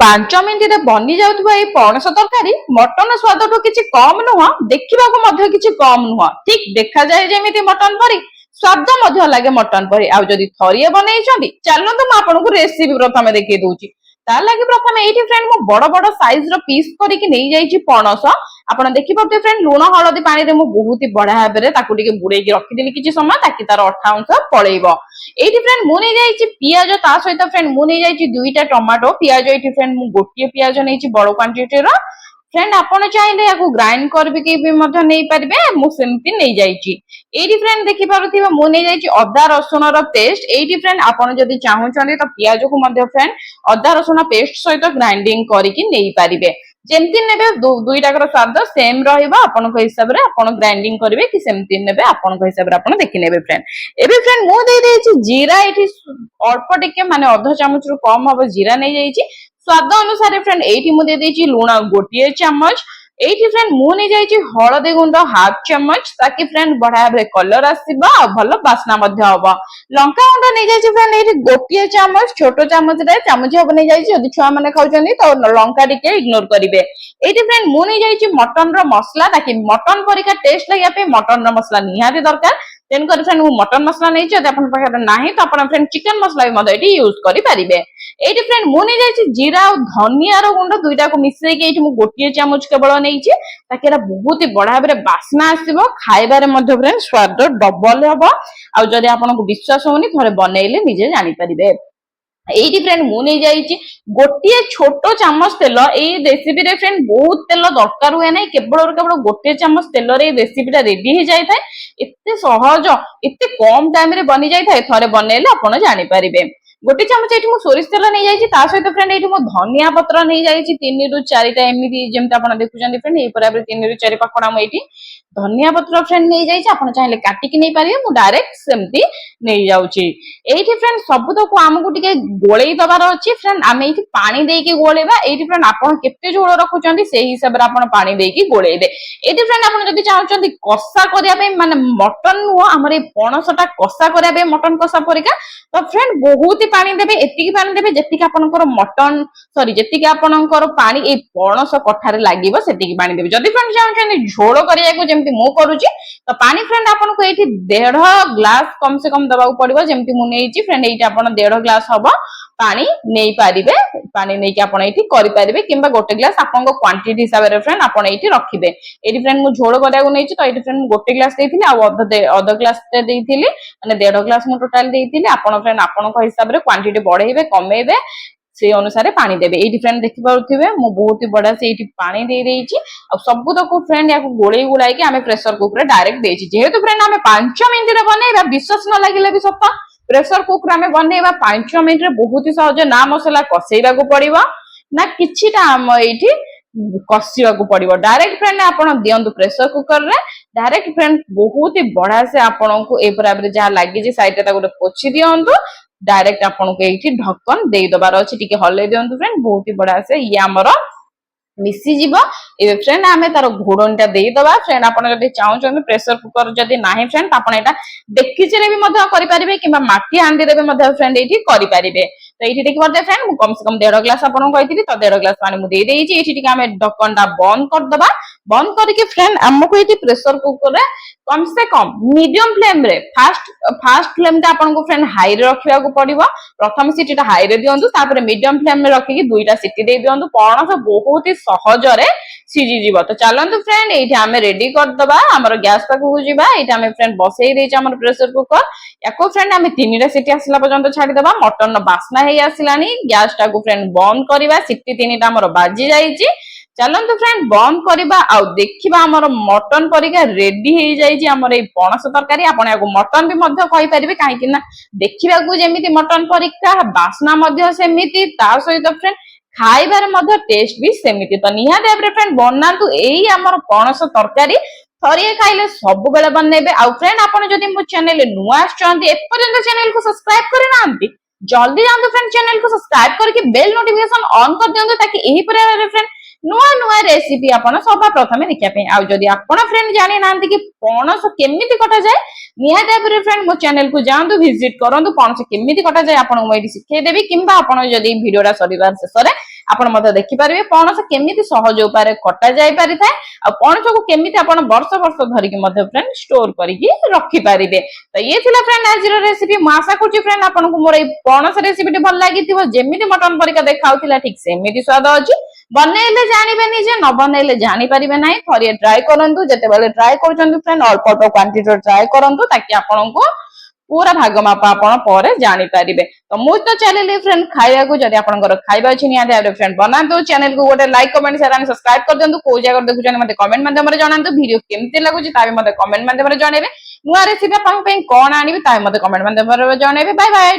ପାଞ୍ଚ ମିନିଟରେ ବନି ଯାଉଥିବା ଏଇ ପଣସ ତରକାରୀ ମଟନ ସ୍ୱାଦଠୁ କିଛି କମ ନୁହଁ, ଦେଖିବାକୁ ମଧ୍ୟ କିଛି କମ ନୁହଁ। ଠିକ ଦେଖାଯାଏ ଯେମିତି ମଟନ ପରି, ସ୍ୱାଦ ମଧ୍ୟ ଲାଗେ ମଟନ ପରି। ଆଉ ଯଦି ଥରିଏ ବନେଇଛନ୍ତି, ଚାଲନ୍ତୁ ମୁଁ ଆପଣଙ୍କୁ ରେସିପି ପ୍ରଥମେ ଦେଖେଇ ଦଉଛି। ତା ଲାଗି ପ୍ରଥମେ ଏଇଠି ଫ୍ରେଣ୍ଡ ମୁଁ ବଡ ବଡ ସାଇଜ ର ପିସ୍ କରିକି ନେଇଯାଇଛି ପଣସ। ଆପଣ ଦେଖିପାରୁଥିବେ ଫ୍ରେଣ୍ଡ, ଲୁଣ ହଳଦୀ ପାଣିରେ ମୁଁ ବହୁତ ବଢିଆ ଭାବରେ ତାକୁ ଟିକେ ବୁଡେଇକି ରଖିଦେଲି କିଛି ସମୟ, ତାକି ତାର ଅଠା ଅଂଶ ପଳେଇବ। ଏଇଠି ଫ୍ରେଣ୍ଡ ମୁଁ ନେଇଯାଇଛି ପିଆଜ, ତା ସହିତ ଫ୍ରେଣ୍ଡ ମୁଁ ନେଇଯାଇଛି ଦୁଇଟା ଟମାଟୋ। ପିଆଜ ଏଇଠି ଫ୍ରେଣ୍ଡ ମୁଁ ଗୋଟିଏ ପିଆଜ ନେଇଛି ବଡ କ୍ୱାଣ୍ଟିଟିର। ଫ୍ରେଣ୍ଡ ଆପଣ ଚାହିଁଲେ ୟାକୁ ଗ୍ରାଇଣ୍ଡ କରିକି ବି ମଧ୍ୟ ନେଇପାରିବେ, ମୁଁ ସେମିତି ନେଇଯାଇଛି। ଏଇଠି ଫ୍ରେଣ୍ଡ ଦେଖିପାରୁଥିବେ ମୁଁ ନେଇଯାଇଛି ଅଦା ରସୁଣର ପେଷ୍ଟ। ଏଇଠି ଫ୍ରେଣ୍ଡ ଆପଣ ଯଦି ଚାହୁଁଛନ୍ତି ତ ପିଆଜକୁ ମଧ୍ୟ ଫ୍ରେଣ୍ଡ ଅଦା ରସୁଣ ପେଷ୍ଟ ସହିତ ଗ୍ରାଇଣ୍ଡିଙ୍ଗ କରିକି ନେଇପାରିବେ। ଯେମିତି ନେବେ ଦୁଇଟାକର ସ୍ୱାଦ ସେମ ରହିବ। ଆପଣଙ୍କ ହିସାବରେ ଆପଣ ଗ୍ରାଇଣ୍ଡିଙ୍ଗ କରିବେ କି ସେମିତି ନେବେ, ଆପଣଙ୍କ ହିସାବରେ ଆପଣ ଦେଖିନେବେ ଫ୍ରେଣ୍ଡ। ଏବେ ଫ୍ରେଣ୍ଡ ମୁଁ ଦେଇଦେଇଛି ଜିରା, ଏଇଠି ଅଳ୍ପ ଟିକେ ମାନେ ଅଧ ଚାମଚରୁ କମ ହବ ଜିରା ନେଇଯାଇଛି। ସ୍ୱାଦ ଅନୁସାରେ ଫ୍ରେଣ୍ଡ ଏଇଠି ମୁଁ ଦେଇଦେଇଛି ଲୁଣ ଗୋଟିଏ ଚାମଚ। ଏଇଠି ଫ୍ରେଣ୍ଡ ମୁଁ ନେଇଯାଇଛି ହଳଦୀ ଗୁଣ୍ଡ ହାଫ ଚାମଚ, ତାକି ଫ୍ରେଣ୍ଡ ବଢିଆ ଭାବରେ କଲର ଆସିବ ଆଉ ଭଲ ବାସ୍ନା ମଧ୍ୟ ହବ। ଲଙ୍କା ଗୁଣ୍ଡ ନେଇଯାଇଛି ଫ୍ରେଣ୍ଡ ଏଇଠି ଗୋଟିଏ ଚାମଚ, ଛୋଟ ଚାମଚରେ ଚାମଚ ହବ ନେଇଯାଇଛି। ଯଦି ଛୁଆ ମାନେ ଖାଉଛନ୍ତି ତ ଲଙ୍କା ଟିକେ ଇଗ୍ନୋର କରିବେ। ଏଇଠି ଫ୍ରେଣ୍ଡ ମୁଁ ନେଇଯାଇଛି ମଟନର ମସଲା, ତାକି ମଟନ ପରିକା ଟେଷ୍ଟ ଲାଗିବା ପାଇଁ ମଟନର ମସଲା ନିହାତି ଦରକାର। ତେଣୁକରି ଫ୍ରେଣ୍ଡ ମୁଁ ମଟନ ମସଲା ନେଇଛି। ଯଦି ଆପଣଙ୍କ ପାଖରେ ନାହିଁ ତ ଆପଣ ଫ୍ରେଣ୍ଡ ଚିକେନ ମସଲା ବି ମଧ୍ୟ ଏଠି ୟୁଜ କରିପାରିବେ। ଏଇଠି ଫ୍ରେଣ୍ଡ ମୁଁ ନେଇଯାଇଛି ଜିରା ଆଉ ଧନିଆର ଗୁଣ୍ଡ, ଦୁଇଟାକୁ ମିଶେଇକି ଏଇଠି ମୁଁ ଗୋଟିଏ ଚାମଚ କେବଳ ନେଇଛି। ତାକି ଏଟା ବହୁତ ବଢିଆ ଭାବରେ ବାସ୍ନା ଆସିବ, ଖାଇବାରେ ମଧ୍ୟ ଫ୍ରେଣ୍ଡ ସ୍ୱାଦ ଡବଲ ହବ। ଆଉ ଯଦି ଆପଣଙ୍କୁ ବିଶ୍ୱାସ ହଉନି ଥରେ ବନେଇଲେ ନିଜେ ଜାଣିପାରିବେ। ଏଇଠି ଫ୍ରେଣ୍ଡ ମୁଁ ନେଇଯାଇଛି ଗୋଟିଏ ଛୋଟ ଚାମଚ ତେଲ। ଏଇ ରେସିପିରେ ଫ୍ରେଣ୍ଡ ବହୁତ ତେଲ ଦରକାର ହୁଏ ନାହିଁ, କେବଳରୁ କେବଳ ଗୋଟିଏ ଚାମଚ ତେଲରେ ଏଇ ରେସିପିଟା ରେଡି ହେଇଯାଇଥାଏ। ଏତେ ସହଜ, ଏତେ କମ ଟାଇମ ରେ ବନି ଯାଇଥାଏ, ଥରେ ବନେଇଲେ ଆପଣ ଜାଣିପାରିବେ। ଗୋଟେ ଚାମଚ ଏଇଠି ମୁଁ ସୋରିଷ ତେଲ ନେଇଯାଇଛି। ତା ସହିତ ଫ୍ରେଣ୍ଡ ଏଇଠି ମୁଁ ଧନିଆ ପତ୍ର ନେଇଯାଇଛି 3 ରୁ 4ଟା, ଏମିତି ଯେମିତି ଆପଣ ଦେଖୁଛନ୍ତି ଫ୍ରେଣ୍ଡ ଏଇପରି ଭାବରେ 3 ରୁ 4 ପାଖଣା ମୁଁ ଏଇଠି ଧନିଆ ପତ୍ର ଫ୍ରେଣ୍ଡ ନେଇଯାଇଛି। ଆପଣ ଚାହିଁଲେ କାଟିକି ନେଇପାରିବେ, ମୁଁ ଡାଇରେକ୍ଟ ସେମିତି ନେଇଯାଉଛି। ଏଇଠି ଫ୍ରେଣ୍ଡ ସବୁତକୁ ଆମକୁ ଟିକେ ଗୋଳେଇ ଦବାର ଅଛି ଫ୍ରେଣ୍ଡ। ଆମେ ଏଇଠି ପାଣି ଦେଇକି ଗୋଳେଇବା। ଏଇଠି ଫ୍ରେଣ୍ଡ ଆପଣ କେତେ ଝୋଳ ରଖୁଛନ୍ତି ସେଇ ହିସାବରେ ଆପଣ ପାଣି ଦେଇକି ଗୋଳେଇବେ। ଏଇଠି ଫ୍ରେଣ୍ଡ ଆପଣ ଯଦି ଚାହୁଁଛନ୍ତି କଷା କରିବା ପାଇଁ, ମାନେ ମଟନ ନୁହଁ ଆମର ଏଇ ପଣସଟା କଷା କରିବା ପାଇଁ ମଟନ କଷା ପରିକା, ତ ଫ୍ରେଣ୍ଡ ବହୁତ ପାଣି ଦେବେ। ଏତିକି ପାଣି ଦେବେ ଯେତିକି ଆପଣଙ୍କର ଯେତିକି ଆପଣଙ୍କର ପାଣି ଏଇ ପଣସ କଠାରେ ଲାଗିବ ସେତିକି ପାଣି ଦେବେ। ଯଦି ଫ୍ରେଣ୍ଡ ଚାହୁଁଛନ୍ତି ଝୋଳ କରିବାକୁ ଯେମିତି ମୁଁ କରୁଛି, ତ ପାଣି ଫ୍ରେଣ୍ଡ ଆପଣଙ୍କୁ ଏଇଠି 1.5 ଗ୍ଲାସ କମ ସେ କମ ଦବାକୁ ପଡିବ। ଯେମିତି ମୁଁ ନେଇଛି ଫ୍ରେଣ୍ଡ ଏଇଠି ଆପଣ 1.5 ଗ୍ଲାସ ହବ ପାଣି ନେଇପାରିବେ। ପାଣି ନେଇକି ଆପଣ ଏଇଠି କରିପାରିବେ, କିମ୍ବା ଗୋଟେ ଗ୍ଲାସ ଆପଣଙ୍କ କ୍ୱାଣ୍ଟିଟି ହିସାବରେ ଫ୍ରେଣ୍ଡ ଆପଣ ଏଇଠି ରଖିବେ। ଏଇଠି ଫ୍ରେଣ୍ଡ ମୁଁ ଝୋଳ କରିବାକୁ ନେଇଛି, ତ ଏଇଠି ଫ୍ରେଣ୍ଡ ମୁଁ ଗୋଟେ ଗ୍ଲାସ ଦେଇଥିଲି, ଆଉ ଅଧ ଗ୍ଲାସ ଦେଇଥିଲି, ମାନେ 1.5 ଗ୍ଲାସ ମୁଁ ଟୋଟାଲ ଦେଇଥିଲି। ଆପଣ ଫ୍ରେଣ୍ଡ ଆପଣଙ୍କ ହିସାବରେ କ୍ୱାଣ୍ଟିଟି ବଢେଇବେ କମେଇବେ, ସେଇ ଅନୁସାରେ ପାଣି ଦେବେ। ଏଇଠି ଫ୍ରେଣ୍ଡ ଦେଖିପାରୁଥିବେ ମୁଁ ବହୁତ ବଢିଆ ସେ ଏଇଠି ପାଣି ଦେଇଦେଇଛି। ଆଉ ସବୁତକୁ ଫ୍ରେଣ୍ଡ ୟାକୁ ଗୋଳେଇ ଗୋଳାଇକି ଆମେ ପ୍ରେସର କୁକରରେ ଡାଇରେକ୍ଟ ଦେଇଛି। ଯେହେତୁ ଫ୍ରେଣ୍ଡ ଆମେ 5 ମିନିଟରେ ବନେଇବା, ବିଶ୍ୱାସ ନ ଲାଗିଲେ ବି ସତ, ପ୍ରେସର କୁକର ଆମେ ବନେଇବା 5 ମିନିଟରେ ବହୁତ ସହଜ। ନା ମସଲା କଷେଇବାକୁ ପଡିବ, ନା କିଛିଟା ଆମ ଏଇଠି କଷିବାକୁ ପଡିବ। ଡାଇରେକ୍ଟ ଫ୍ରେଣ୍ଡ ଆପଣ ଦିଅନ୍ତୁ ପ୍ରେସର କୁକରରେ ଡାଇରେକ୍ଟ ଫ୍ରେଣ୍ଡ, ବହୁତ ବଢିଆ ସେ ଆପଣଙ୍କୁ ଏଇପରି ଭାବରେ ଯାହା ଲାଗିଛି ସାଇଡରେ ତାକୁ ଗୋଟେ ପୋଛି ଦିଅନ୍ତୁ। ଡାଇରେକ୍ଟ ଆପଣଙ୍କୁ ଏଇଠି ଢକ୍କନ ଦେଇଦବାର ଅଛି, ଟିକେ ହଲେଇ ଦିଅନ୍ତୁ ଫ୍ରେଣ୍ଡ, ବହୁତ ବଢିଆ ସେ ଇଏ ଆମର ମିଶିଯିବ। ଏବେ ଫ୍ରେଣ୍ଡ ଆମେ ତାର ଘୋଡଣୀଟା ଦେଇଦବା। ଫ୍ରେଣ୍ଡ ଆପଣ ଯଦି ଚାହୁଁଛନ୍ତି ପ୍ରେସର କୁକର ଯଦି ନାହିଁ ଫ୍ରେଣ୍ଡ, ଆପଣ ଏଇଟା ଡେକ୍ଚିରେ ବି ମଧ୍ୟ କରିପାରିବେ, କିମ୍ବା ମାଟି ହାଣ୍ଡିରେ ବି ମଧ୍ୟ ଫ୍ରେଣ୍ଡ ଏଇଠି କରିପାରିବେ। ତ ଏଇଠି ଦେଖିପାରୁଥିବେ ଫ୍ରେଣ୍ଡ ମୁଁ କମ ସେ କମ 1.5 ଗ୍ଲାସ ଆପଣଙ୍କୁ କହିଥିଲି, ତ 1.5 ଗ୍ଲାସ ପାଣି ମୁଁ ଦେଇଦେଇଛି। ଏଇଠି ଟିକେ ଆମେ ଢକ୍କନଟା ବନ୍ଦ କରିଦବା। ବନ୍ଦ କରିକି ଫ୍ରେଣ୍ଡ ଆମକୁ ଏଇଠି ପ୍ରେସର କୁକରରେ କମ ସେ କମ ମିଡିୟମ ଫ୍ଲେମରେ, ଫାଷ୍ଟ ଫ୍ଲେମଟା ଆପଣଙ୍କୁ ଫ୍ରେଣ୍ଡ ହାଇରେ ରଖିବାକୁ ପଡିବ। ପ୍ରଥମ ସିଟିଟା ହାଇରେ ଦିଅନ୍ତୁ, ତାପରେ ମିଡିୟମ ଫ୍ଲେମରେ ରଖିକି 2ଟା ସିଟି ଦେଇ ଦିଅନ୍ତୁ। ପଣସ ବହୁତ ସହଜରେ ସିଝିଯିବ। ତ ଚାଲନ୍ତୁ ଫ୍ରେଣ୍ଡ ଏଇଠି ଆମେ ରେଡି କରିଦବା, ଆମର ଗ୍ୟାସ ପାଖକୁ ଯିବା। ଏଇଠି ଆମେ ଫ୍ରେଣ୍ଡ ବସେଇ ଦେଇଛୁ ଆମର ପ୍ରେସର କୁକର। ୟାକୁ ଫ୍ରେଣ୍ଡ ଆମେ 3ଟା ସିଟି ଆସିଲା ପର୍ଯ୍ୟନ୍ତ ଛାଡିଦବା। ମଟନର ବାସ୍ନା ହେଇ ଆସିଲାଣି, ଗ୍ୟାସ ଟାକୁ ଫ୍ରେଣ୍ଡ ବନ୍ଦ କରିବା। ସିଟି 3ଟା ଆମର ବାଜି ଯାଇଛି। ଚାଲନ୍ତୁ ଫ୍ରେଣ୍ଡ ବନ୍ଦ କରିବା, ଆଉ ଦେଖିବା ଆମର ମଟନ ପରିକା ରେଡି ହେଇଯାଇଛି ଆମର ଏଇ ପଣସ ତରକାରୀ। ଆପଣ ୟାକୁ ମଟନ ବି ମଧ୍ୟ କହିପାରିବେ, କାହିଁକି ନା ଦେଖିବାକୁ ଯେମିତି ମଟନ ପରିକା, ବାସ୍ନା ମଧ୍ୟ ସେମିତି, ତା ସହିତ ଫ୍ରେଣ୍ଡ ଖାଇବାରେ ମଧ୍ୟ ଟେଷ୍ଟ ବି ସେମିତି। ତ ନିହାତି ଭାବରେ ଫ୍ରେଣ୍ଡ ବନାନ୍ତୁ ଏଇ ଆମର ପଣସ ତରକାରୀ। ଥରିଏ ଖାଇଲେ ସବୁବେଳେ ବନେଇବେ। ଆଉ ଫ୍ରେଣ୍ଡ ଆପଣ ଯଦି ମୋ ଚ୍ୟାନେଲରେ ନୂଆ ଆସିଛନ୍ତି, ଏପର୍ଯ୍ୟନ୍ତ ଚ୍ୟାନେଲକୁ ସବସ୍କ୍ରାଇବ କରିନାହାନ୍ତି, ଜଲ୍ଦି ଯାଆନ୍ତୁ ଫ୍ରେଣ୍ଡ ଚ୍ୟାନେଲକୁ ସବସ୍କ୍ରାଇବ କରିକି ବେଲ ନୋଟିଫିକେସନ ଅନ୍ କରିଦିଅନ୍ତୁ, ତାକି ଏହିପରି ଭାବରେ ଫ୍ରେଣ୍ଡ ନୂଆ ନୂଆ ରେସିପି ଆପଣ ସବା ପ୍ରଥମେ ଦେଖିବା ପାଇଁ। ଆଉ ଯଦି ଆପଣ ଫ୍ରେଣ୍ଡ ଜାଣିନାହାନ୍ତି କି ପଣସ କେମିତି କଟାଯାଏ, ନିହାତି ଭାବରେ ଫ୍ରେଣ୍ଡ ମୋ ଚ୍ୟାନେଲକୁ ଯାଆନ୍ତୁ, ଭିଜିଟ କରନ୍ତୁ। ପଣସ କେମିତି କଟାଯାଏ ଆପଣଙ୍କୁ ମୁଁ ଏଇଠି ଶିଖେଇଦେବି, କିମ୍ବା ଆପଣ ଯଦି ଭିଡିଓଟା ସରିବାର ଶେଷରେ ଆପଣ ମଧ୍ୟ ଦେଖିପାରିବେ ପଣସ କେମିତି ସହଜ ଉପାୟରେ କଟା ଯାଇ ପାରିଥାଏ ଆଉ ପଣସକୁ କେମିତି ଆପଣ ବର୍ଷ ବର୍ଷ ଧରିକି ମଧ୍ୟ ଫ୍ରେଣ୍ଡ ଷ୍ଟୋର କରିକି ରଖିପାରିବେ। ତ ଇଏ ଥିଲା ଫ୍ରେଣ୍ଡ ଆଜିର ରେସିପି। ମୁଁ ଆଶା କରୁଛି ଫ୍ରେଣ୍ଡ ଆପଣଙ୍କୁ ମୋର ଏଇ ପଣସ ରେସିପିଟି ଭଲ ଲାଗିଥିବ। ଯେମିତି ମଟନ ପରିକା ଦେଖାଉଥିଲା ଠିକ ସେମିତି ସ୍ୱାଦ ଅଛି। ବନେଇଲେ ଜାଣିବେ ନିଜେ, ନ ବନେଇଲେ ଜାଣିପାରିବେ ନାହିଁ। ଥରେ ଟ୍ରାଏ କରନ୍ତୁ। ଯେତେବେଳେ ଟ୍ରାଏ କରୁଛନ୍ତି ଫ୍ରେଣ୍ଡ ଅଳ୍ପ ଅଳ୍ପ କ୍ୱାଣ୍ଟିଟିର ଟ୍ରାଏ କରନ୍ତୁ ତାକି ଆପଣଙ୍କୁ ପୁରା ଭାଗ ମାପ ଆପଣ ପରେ ଜାଣିପାରିବେ। ତ ମୁଁ ତ ଚାଲିଲି ଫ୍ରେଣ୍ଡ ଖାଇବାକୁ। ଯଦି ଆପଣଙ୍କର ଖାଇବା ଅଛି ନିହାତି ଭାବରେ ଫ୍ରେଣ୍ଡ ବନାନ୍ତୁ। ଚ୍ୟାନେଲକୁ ଗୋଟେ like comment share and subscribe କରିଦିଅନ୍ତୁ। କୋଉ ଜାଗାରେ ଦେଖୁଛନ୍ତି ମତେ କମେଣ୍ଟ ମାଧ୍ୟମରେ ଜଣାନ୍ତୁ। ଭିଡିଓ କେମିତି ଲାଗୁଛି ତା ବି ମତେ କମେଣ୍ଟ ମାଧ୍ୟମରେ ଜଣେଇବେ। ନୂଆ ରେସିପି ଆପଣଙ୍କ ପାଇଁ କଣ ଆଣିବି ତା ବି ମତେ କମେଣ୍ଟ ମାଧ୍ୟମରେ ଜଣେଇବେ। Bye bye.